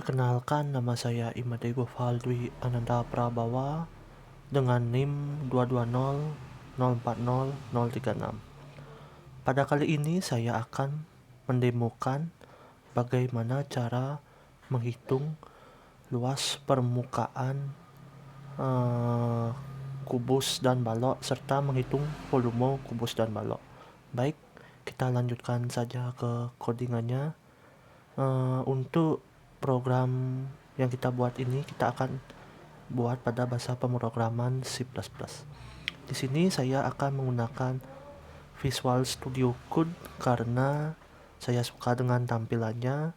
Perkenalkan, nama saya Imade Gofaldwi Ananda Prabawa dengan NIM 220040036. Pada kali ini saya akan mendemokan bagaimana cara menghitung luas permukaan kubus dan balok serta menghitung volume kubus dan balok. Baik, kita lanjutkan saja ke codingannya. Untuk program yang kita buat ini kita akan buat pada bahasa pemrograman C++. Di sini saya akan menggunakan Visual Studio Code karena saya suka dengan tampilannya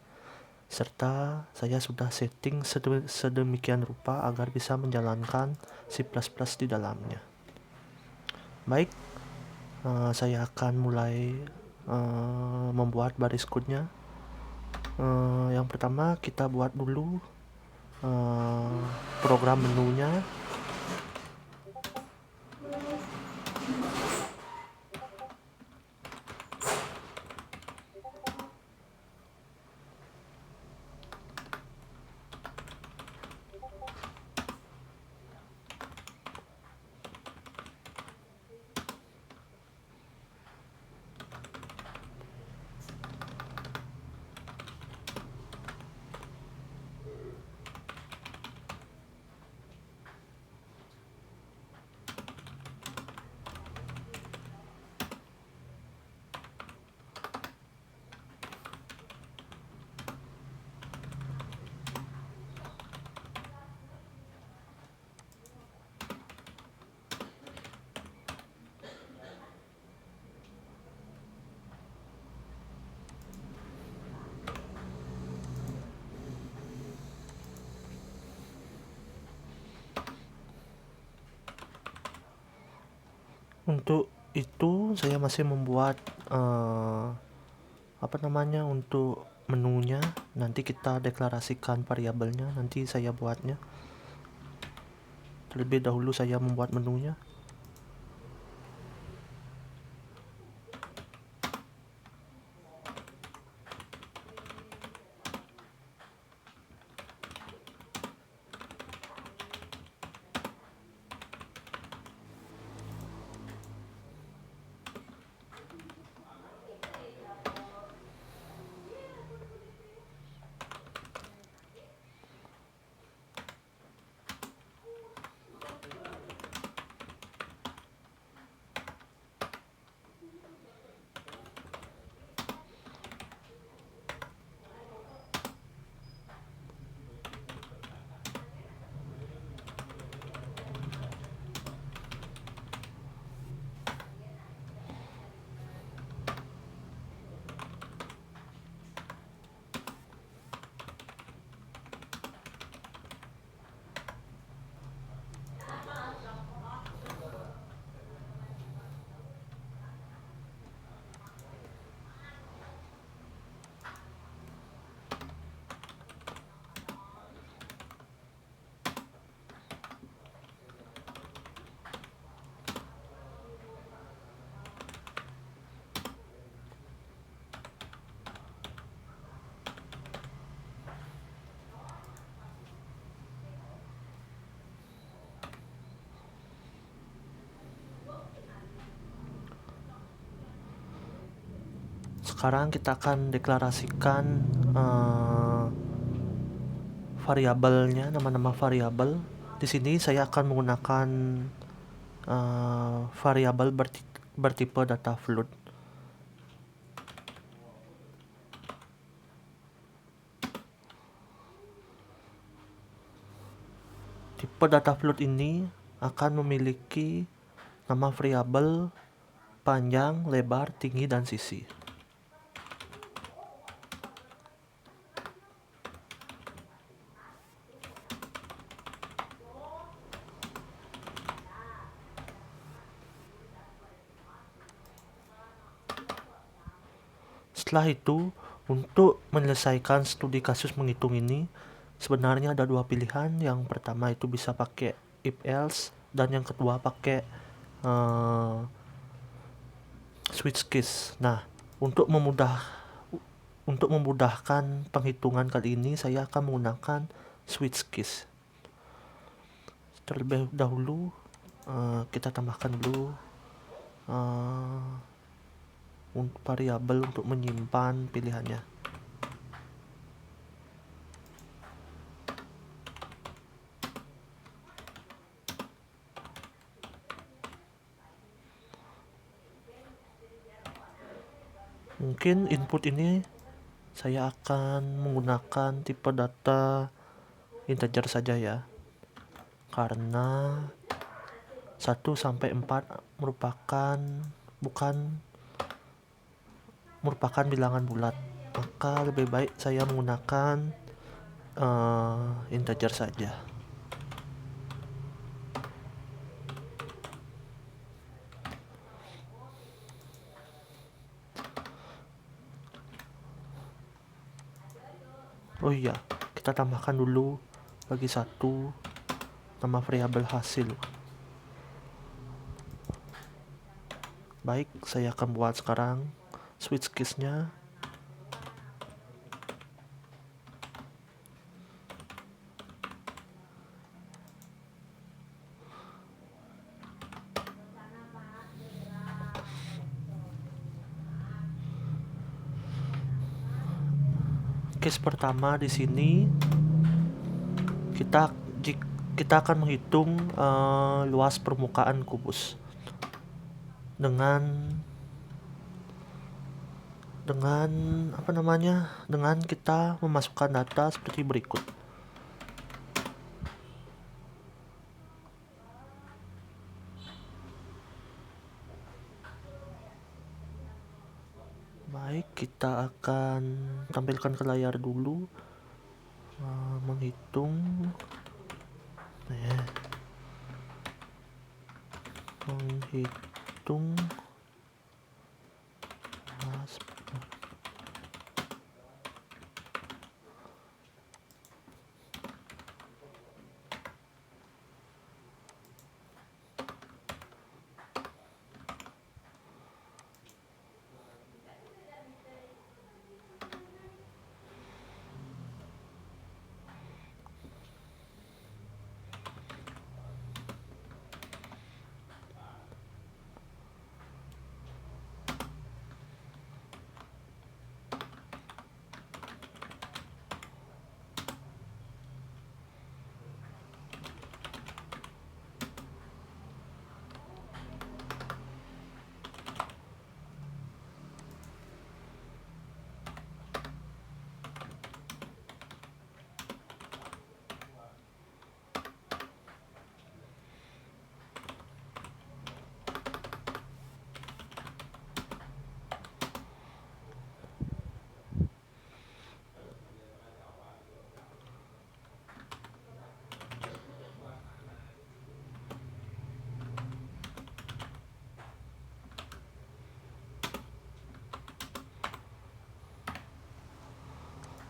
serta saya sudah setting sedemikian rupa agar bisa menjalankan C++ di dalamnya. Baik, saya akan mulai membuat baris code-nya. Yang pertama kita buat dulu program menunya. Untuk itu saya masih membuat untuk menunya. Nanti kita deklarasikan variabelnya, nanti saya buatnya. Terlebih dahulu saya membuat menunya. Sekarang kita akan deklarasikan variabelnya, nama-nama variabel. Di sini saya akan menggunakan variabel bertipe data float. Tipe data float ini akan memiliki nama variabel panjang, lebar, tinggi, dan sisi. Setelah itu, untuk menyelesaikan studi kasus menghitung ini, sebenarnya ada dua pilihan. Yang pertama itu bisa pakai if else, dan yang kedua pakai switch case. Nah, untuk Untuk memudahkan penghitungan kali ini saya akan menggunakan switch keys. Terlebih dahulu kita tambahkan dulu variabel untuk menyimpan pilihannya. Mungkin input ini saya akan menggunakan tipe data integer saja ya, karena 1 sampai 4 merupakan bilangan bulat, maka lebih baik saya menggunakan integer saja. Oh iya, kita tambahkan dulu bagi 1 nama variabel hasil. Baik, saya akan buat sekarang switch keys-nya. Case pertama di sini kita akan menghitung luas permukaan kubus dengan kita memasukkan data seperti berikut. Baik, kita akan tampilkan ke layar dulu, menghitung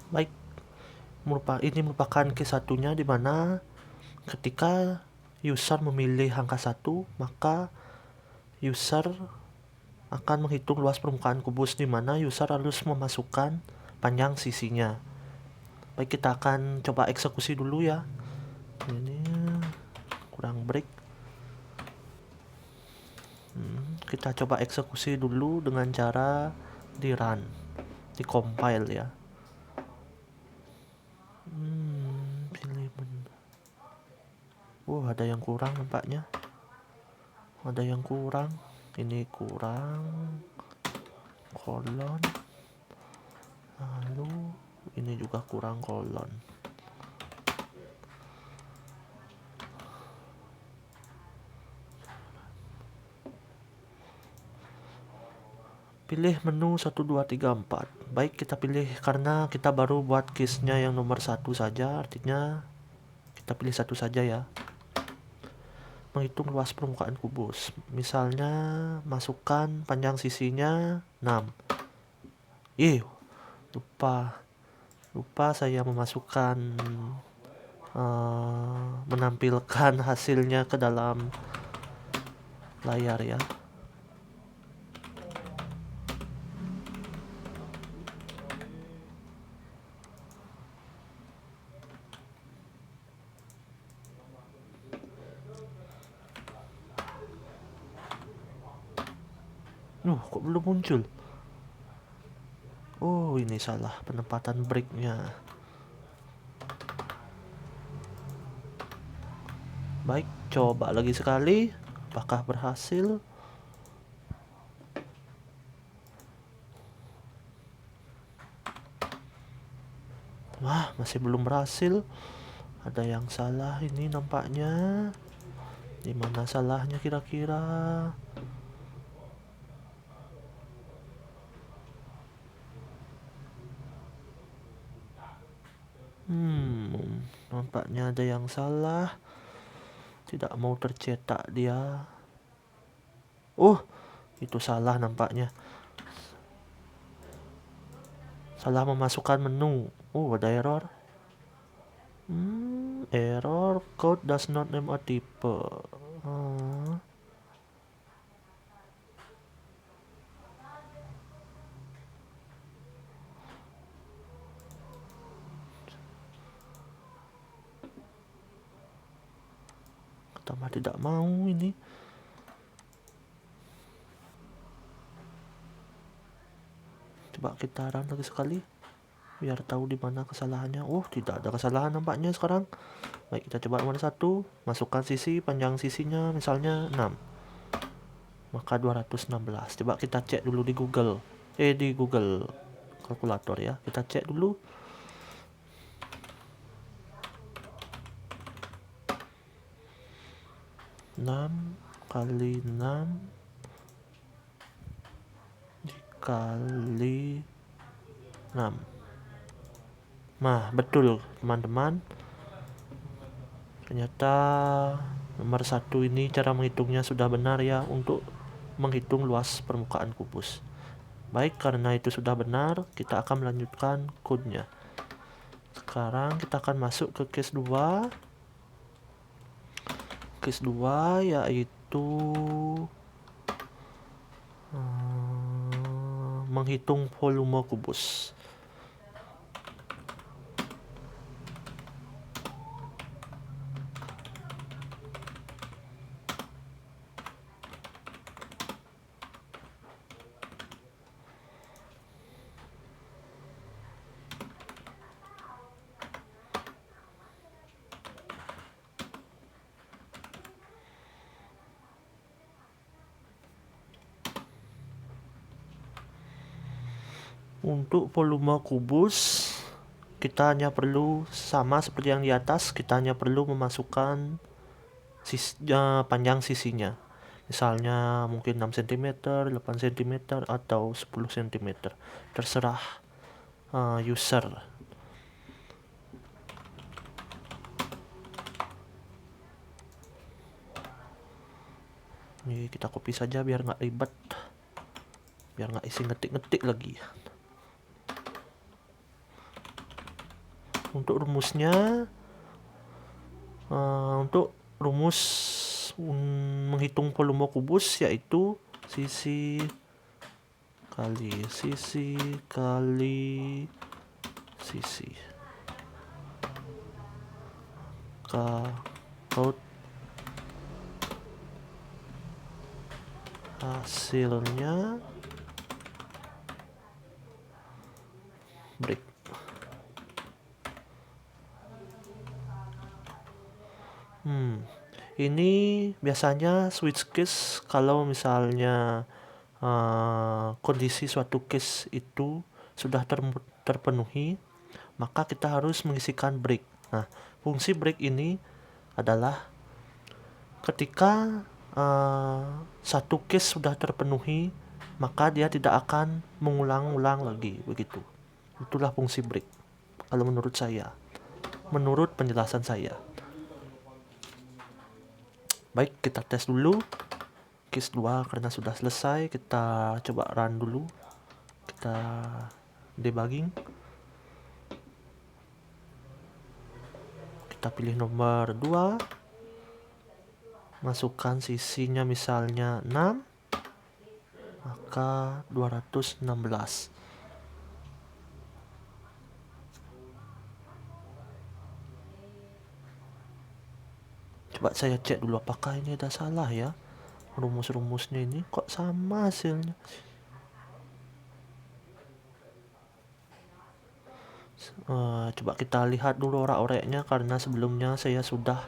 Baik, ini merupakan case satunya di mana ketika user memilih angka 1, maka user akan menghitung luas permukaan kubus di mana user harus memasukkan panjang sisinya. Baik, kita akan coba eksekusi dulu ya. Ini kurang break. Kita coba eksekusi dulu dengan cara di run, di compile ya. Ada yang kurang nampaknya. Ada yang kurang. Ini kurang kolon. Lalu ini juga kurang kolon. Pilih menu 1, 2, 3, 4. Baik, kita pilih karena kita baru buat case-nya yang nomor 1 saja, artinya kita pilih 1 saja ya. Menghitung luas permukaan kubus. Misalnya masukkan panjang sisinya 6. Lupa saya memasukkan menampilkan hasilnya ke dalam layar ya. Kok belum muncul? Oh, ini salah penempatan breaknya. Baik, coba lagi sekali. Apakah berhasil? Wah, masih belum berhasil. Ada yang salah ini nampaknya. Di mana salahnya kira-kira? Nampaknya ada yang salah. Tidak mau tercetak dia. Oh, itu salah nampaknya. Salah memasukkan menu. Oh, ada error. Error code does not name a type. Tambah tidak mau ini. Coba kita run lagi sekali biar tahu di mana kesalahannya. Oh, tidak ada kesalahan nampaknya sekarang. Baik, kita coba nomor 1. Masukkan sisi, panjang sisinya misalnya 6. Maka 216. Coba kita cek dulu di Google. Di Google kalkulator ya. Kita cek dulu. 6 kali 6 dikali 6. Nah, betul teman-teman. Ternyata nomor 1 ini cara menghitungnya sudah benar ya untuk menghitung luas permukaan kubus. Baik, karena itu sudah benar, kita akan melanjutkan kodenya. Sekarang kita akan masuk ke case 2. Case 2 yaitu menghitung volume kubus. Untuk volume kubus kita hanya perlu sama seperti yang di atas, kita hanya perlu memasukkan panjang sisinya. Misalnya mungkin 6 cm, 8 cm atau 10 cm. Terserah user. Ini kita copy saja biar nggak ribet, biar nggak isi ngetik-ngetik lagi. Untuk rumusnya, untuk rumus menghitung volume kubus yaitu sisi kali sisi kali sisi. Code hasilnya break. Ini biasanya switch case kalau misalnya kondisi suatu case itu sudah terpenuhi, maka kita harus mengisikan break. Nah, fungsi break ini adalah ketika satu case sudah terpenuhi, maka dia tidak akan mengulang-ulang lagi, begitu. Itulah fungsi break kalau menurut saya, menurut penjelasan saya. Baik, kita tes dulu case 2 karena sudah selesai. Kita coba run dulu, kita debugging. Kita pilih nomor 2, masukkan sisinya misalnya 6, maka 216. Coba saya cek dulu apakah ini ada salah ya. rumus-rumusnya ini kok sama hasilnya. Coba kita lihat dulu orak-oreknya, karena sebelumnya saya sudah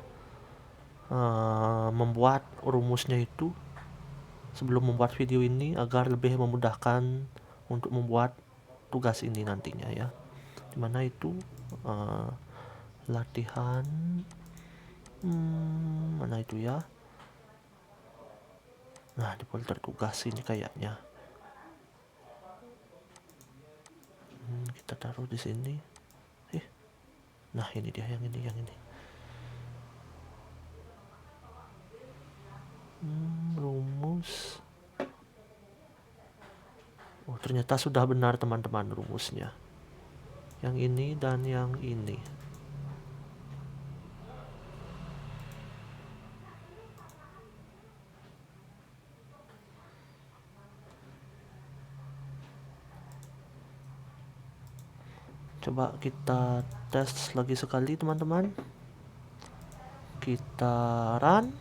membuat rumusnya itu sebelum membuat video ini agar lebih memudahkan untuk membuat tugas ini nantinya ya. Dimana itu latihan mana itu ya. Nah, di folder tugas ini kayaknya. Kita taruh di sini. Nah, ini dia yang ini. Rumus. Oh, ternyata sudah benar teman-teman rumusnya. Yang ini dan yang ini. Coba kita tes lagi sekali teman-teman. Kita run.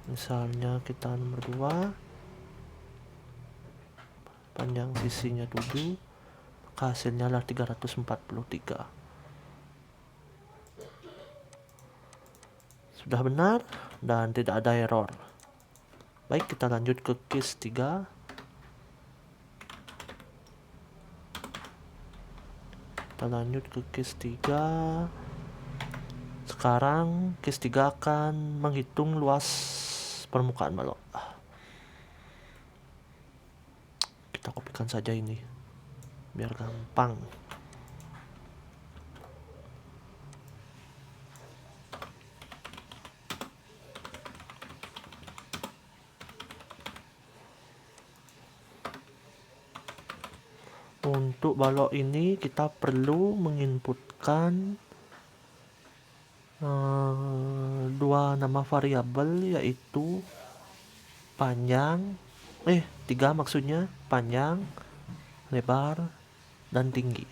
Misalnya kita nomor 2. Panjang sisinya 7. Hasilnya adalah 343. Sudah benar dan tidak ada error. Baik, kita lanjut ke case 3. Kita lanjut ke case 3. Sekarang case 3 akan menghitung luas permukaan balok. Kita kopikan saja ini biar gampang. Untuk balok ini kita perlu menginputkan 2 nama variabel, yaitu panjang 3 maksudnya, panjang, lebar, dan tinggi.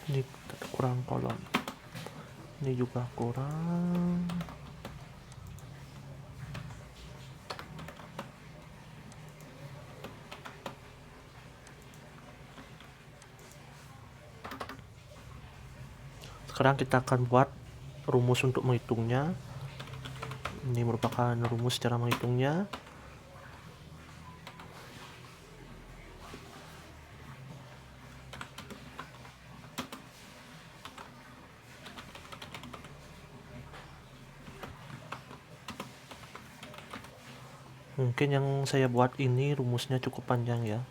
Ini kurang kolom, ini juga kurang. Sekarang kita akan buat rumus untuk menghitungnya. Ini merupakan rumus cara menghitungnya. Mungkin yang saya buat ini rumusnya cukup panjang ya.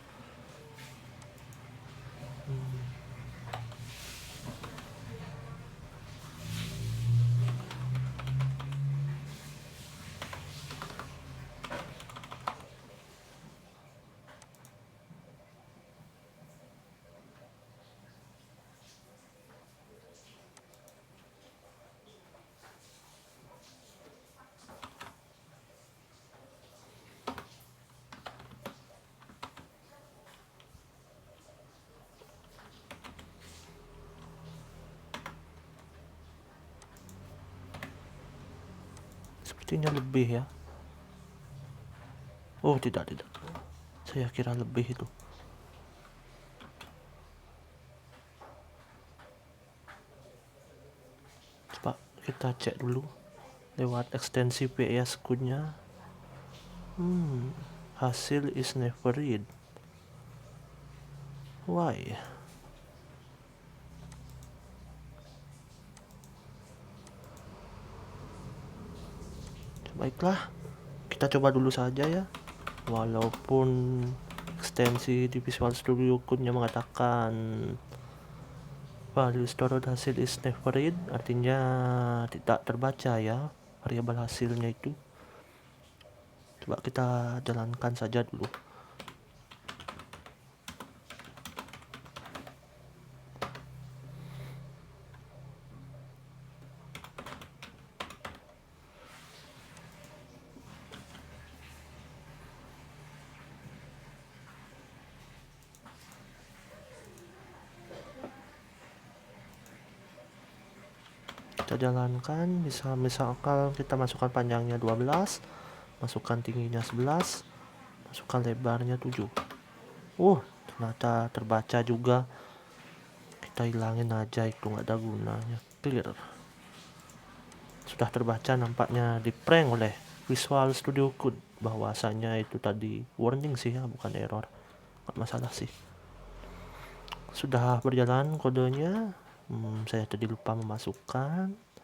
sepertinya lebih ya. Oh tidak, saya kira lebih itu. Coba kita cek dulu lewat ekstensi PES Code-nya. Hasil is never read. Why? Baiklah, kita coba dulu saja ya. Walaupun ekstensi di Visual Studio Code-nya mengatakan value stored hasil is never read, artinya tidak terbaca ya variabel hasilnya itu. Coba kita jalankan saja dulu. Kita jalankan, misalkan kita masukkan panjangnya 12, masukkan tingginya 11, masukkan lebarnya 7. Ternyata terbaca juga. Kita hilangin aja, itu nggak ada gunanya. Clear. Sudah terbaca nampaknya di prank oleh Visual Studio Code. Bahwasanya itu tadi warning sih ya, bukan error. Nggak masalah sih. Sudah berjalan kodenya. Saya tadi lupa memasukkan.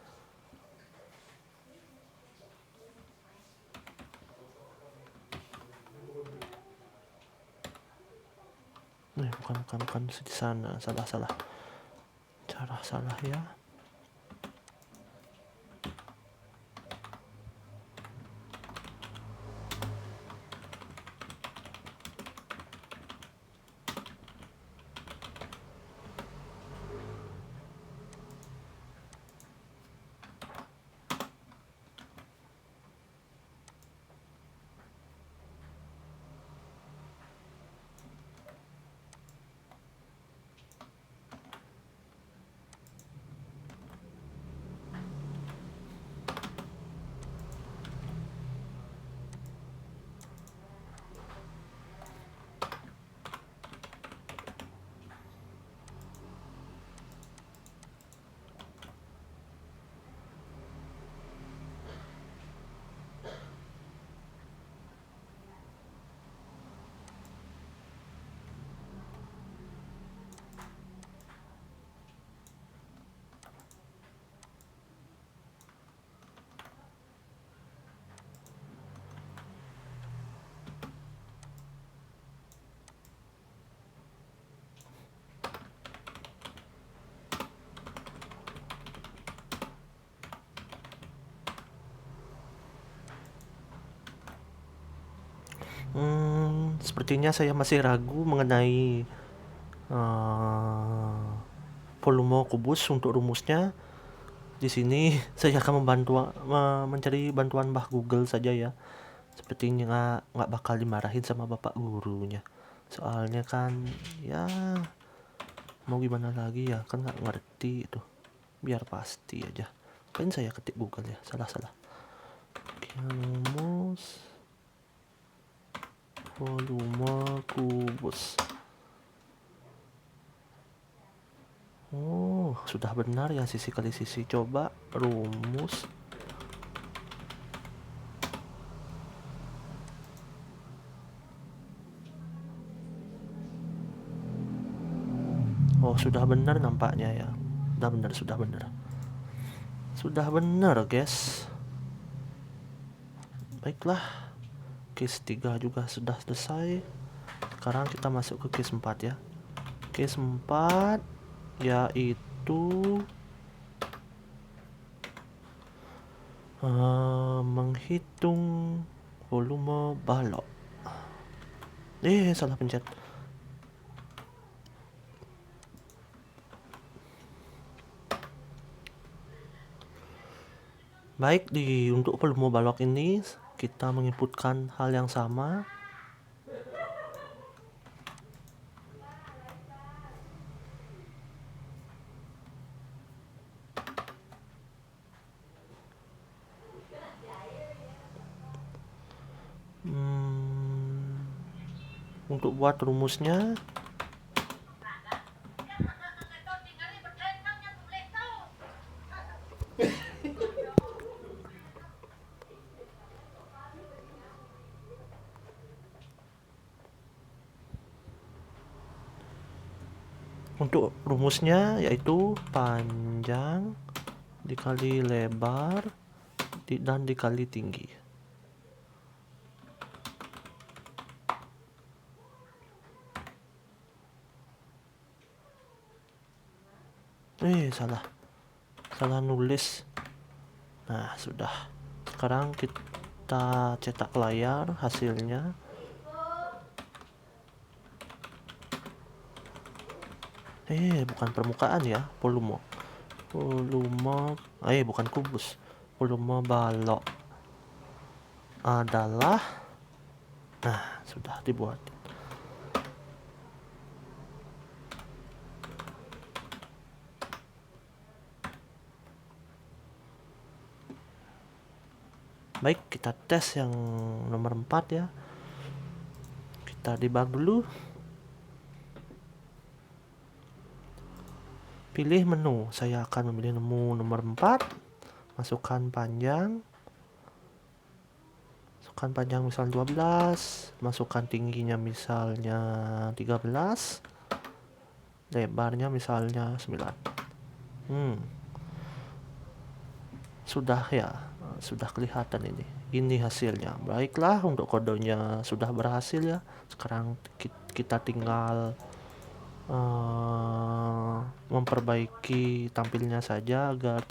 Bukan di sana, salah. Cara salah ya. Sepertinya saya masih ragu mengenai volume kubus untuk rumusnya. Di sini saya akan mencari bantuan Mbah Google saja ya. Sepertinya nggak bakal dimarahin sama bapak gurunya. Soalnya kan ya mau gimana lagi ya, kan nggak ngerti itu. Biar pasti aja. Kan saya ketik Google ya, salah. Rumus volume kubus. Sudah benar ya sisi kali sisi. Coba rumus. Sudah benar nampaknya ya. Sudah benar, guys. Baiklah. Case 3 juga sudah selesai. Sekarang kita masuk ke case 4 ya. Case 4 yaitu menghitung volume balok. Salah pencet. Baik, untuk volume balok ini kita menginputkan hal yang sama. untuk buat rumusnya, yaitu panjang dikali lebar dan dikali tinggi. Salah nulis. Nah, sudah. Sekarang kita cetak layar hasilnya. Bukan permukaan ya, volume. Bukan kubus. Volume balok adalah, nah, sudah dibuat. Baik, kita tes yang nomor 4 ya. Kita debug dulu. Pilih menu. Saya akan memilih menu nomor 4. Masukkan panjang misalnya 12. Masukkan tingginya misalnya 13. Lebarnya misalnya 9. Sudah kelihatan ini hasilnya. Baiklah, untuk kodenya sudah berhasil ya. Sekarang kita tinggal memperbaiki tampilnya saja agar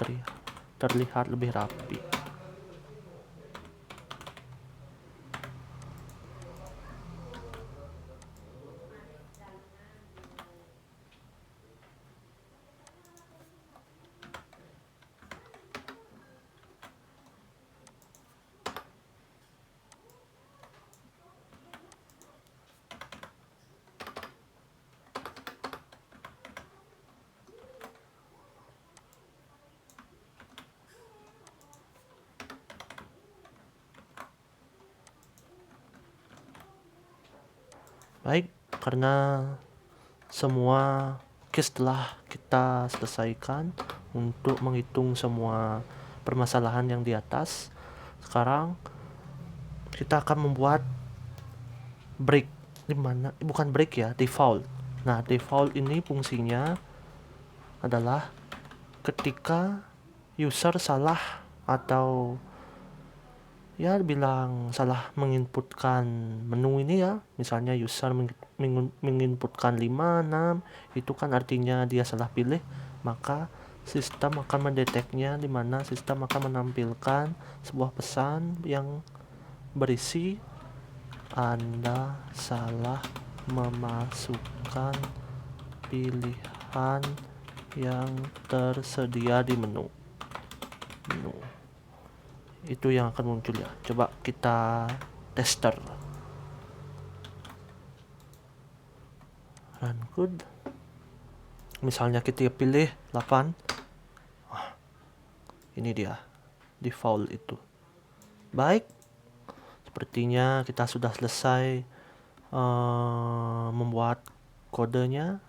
terlihat lebih rapi. Baik, karena semua case telah kita selesaikan untuk menghitung semua permasalahan yang di atas. Sekarang kita akan membuat break. Bukan break ya, default. Nah, default ini fungsinya adalah ketika user salah atau bilang salah menginputkan menu ini ya, misalnya user menginputkan 5, 6, itu kan artinya dia salah pilih, maka sistem akan mendeteknya, di mana sistem akan menampilkan sebuah pesan yang berisi Anda salah memasukkan pilihan yang tersedia di menu. Itu yang akan muncul ya. Coba kita tester. Run code. Misalnya kita pilih 8. Ini dia default itu. Baik, sepertinya kita sudah selesai membuat kodenya.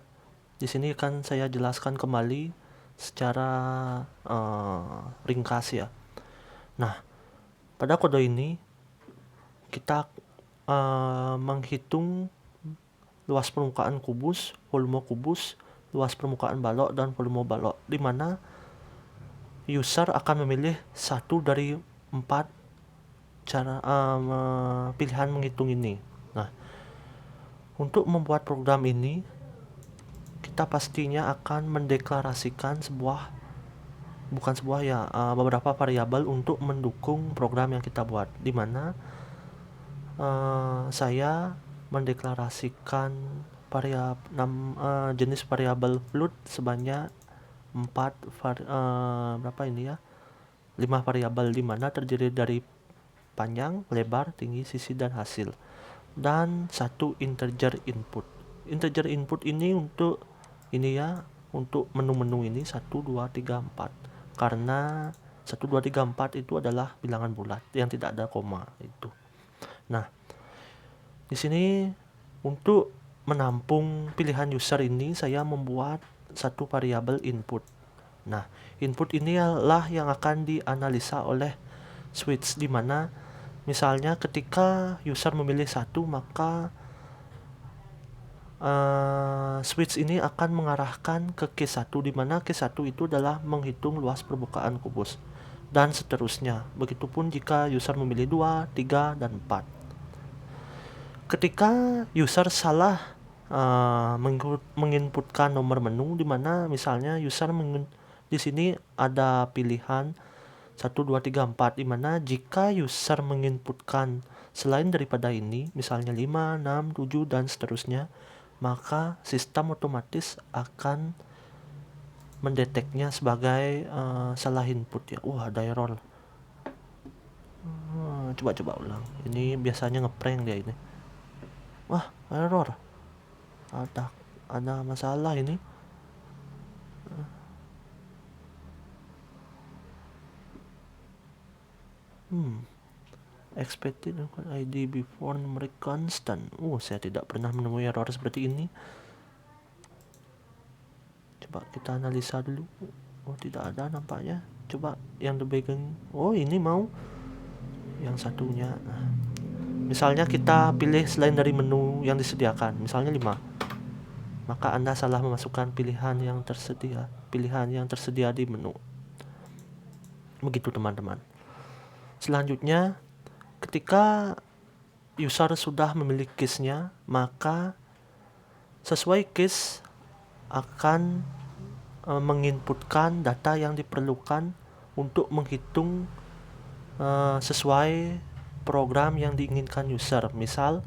Di sini kan saya jelaskan kembali secara ringkas ya. Nah, pada kode ini kita menghitung luas permukaan kubus, volume kubus, luas permukaan balok, dan volume balok, di mana user akan memilih satu dari 4 cara pilihan menghitung ini. Nah, untuk membuat program ini kita pastinya akan mendeklarasikan beberapa variabel untuk mendukung program yang kita buat, di mana saya mendeklarasikan jenis variabel float sebanyak 5 variabel, di mana terdiri dari panjang, lebar, tinggi, sisi, dan hasil, dan 1 integer input. Integer input ini untuk menu-menu ini 1, 2, 3, 4, karena 1, 2, 3, 4 itu adalah bilangan bulat yang tidak ada koma itu. Nah, di sini Untuk menampung pilihan user ini, saya membuat satu variabel input. Nah, input ini adalah yang akan dianalisa oleh switch, di mana misalnya ketika user memilih satu, maka switch ini akan mengarahkan ke case 1, di mana case 1 itu adalah menghitung luas permukaan kubus, dan seterusnya. Begitupun jika user memilih 2, 3, dan 4. Ketika user salah menginputkan nomor menu, di mana misalnya user di sini ada pilihan 1, 2, 3, 4, di mana jika user menginputkan selain daripada ini, misalnya 5, 6, 7, dan seterusnya, maka sistem otomatis akan mendeteknya sebagai salah input ya. Ada error. Coba ulang. Ini biasanya ngeprank dia ini. Error. Ada masalah ini. Expected ID before numeric constant. Saya tidak pernah menemui error seperti ini. Coba kita analisa dulu. Tidak ada nampaknya. Coba yang the beginning. Ini mau yang satunya. Misalnya kita pilih selain dari menu yang disediakan, misalnya 5. Maka Anda salah memasukkan pilihan yang tersedia di menu. Begitu teman-teman. Selanjutnya, ketika user sudah memilih case-nya, maka sesuai case akan menginputkan data yang diperlukan untuk menghitung sesuai program yang diinginkan user. Misal,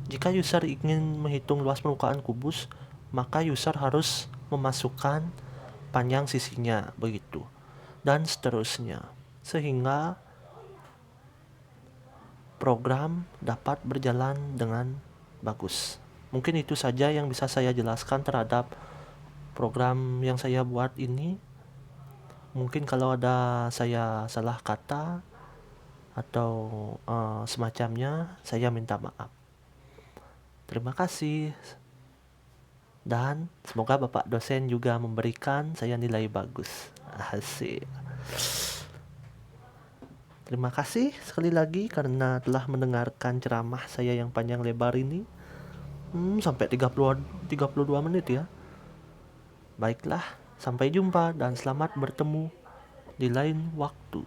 jika user ingin menghitung luas permukaan kubus, maka user harus memasukkan panjang sisinya, begitu, dan seterusnya, sehingga program dapat berjalan dengan bagus. Mungkin itu saja yang bisa saya jelaskan terhadap program yang saya buat ini. Mungkin kalau ada saya salah kata atau semacamnya, saya minta maaf. Terima kasih, dan semoga Bapak dosen juga memberikan saya nilai bagus. Asik. Terima kasih sekali lagi karena telah mendengarkan ceramah saya yang panjang lebar ini. Sampai 32 menit ya. Baiklah, sampai jumpa dan selamat bertemu di lain waktu.